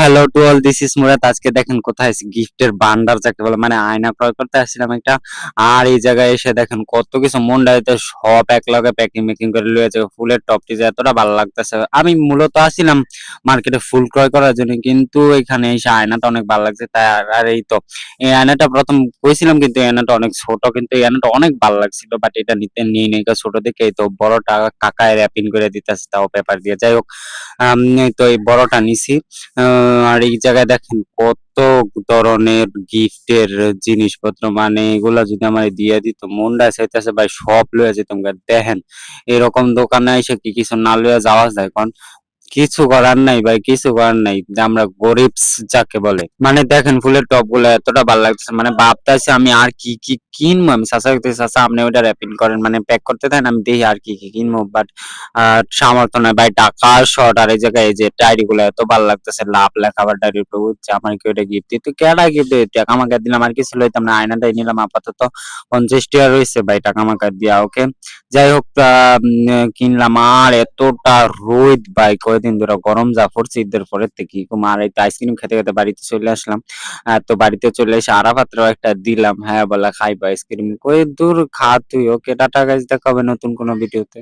Hello to all, this is Murad. আজকে দেখেন কোথায় গিফটের ভান্ডার যাকে বলে, মানে আয়না ক্রয় করতে আসছিলাম একটা। আর এই জায়গায় এসে দেখেন কত কিছু, মন ডাইতে সব এক লগে প্যাকিং মেকিং করে লয়ে যাবে। ফুলের টপটি যে এতটা ভালো লাগতেছে। আমি মূলত আসছিলাম মার্কেটে ফুল ক্রয় করার জন্য, কিন্তু এখানে এসে আয়নাটা অনেক ভালো লাগছে তাই। আর এই তো এই আয়নাটা প্রথম কইছিলাম, কিন্তু এই আয়নাটা অনেক ছোট, কিন্তু এই আয়নাটা অনেক ভালো লাগছিল, বাট এটা নিতে নিয়ে নেই ছোট দেখে। এই তো বড়টা কাকায় র্যাপিং করে দিতেছে, তাও পেপার দিয়ে। যাই হোক, এই তো এই বড়টা নিছি। আর এই জায়গায় দেখেন কত ধরনের গিফটের জিনিসপত্র, মানে এগুলা যদি আমার দিয়ে দিত মনটা চাইতেছে ভাই সব লয়ে যেতাম গা। দেখেন এরকম দোকানে এসে কি কিছু না লয়ে যাওয়া যায়? কারণ কিছু করার নাই ভাই, কিছু করার নাই যে আমরা গরিব যাকে বলে। মানে দেখেন ফুলের টব গুলো এতটা ভালো লাগতেছে, মানে ভাবতেছি আমি আর কি কি কিনবো। আমি চাচা দেখতেছি, চাচা আপনি ওইটা র্যাপিং করেন, মানে প্যাক করতে থাকেন, আমি দেখি আর কি কি কিনবো। বাট সামর্থ্য নাই ভাই, টাকা শর্ট। আর এই জায়গায় এই যে ডায়েরি গুলো এত ভালো লাগতেছে, লাভ লেখা আবার ডায়েরির উপর উঠছে। আমার কি ওইটা গিফট দিত? কেডা গিফট দিত? টাকা আমাকে দিলাম, আর কিছু লইতাম না। আয়নাটাই নিলাম আপাতত। 50 টাকা রয়েছে ভাই টাকা আমাকে দিয়া। ওকে, যাই হোক, কিনলাম। আর এতটা রোদ ভাই, কয়েকদিন ধরে গরম যা পড়ছে ঈদের পরের থেকে, আর এই আইসক্রিম খেতে খেতে বাড়িতে চলে আসলাম। তো বাড়িতে চলে এসে আরাফাতরাও একটা দিলাম, হ্যাঁ বলে খাইবা আইসক্রিম। কই দূর খা তুই। ওকে, টাটা গাইস, দেখা হবে নতুন কোনো ভিডিওতে।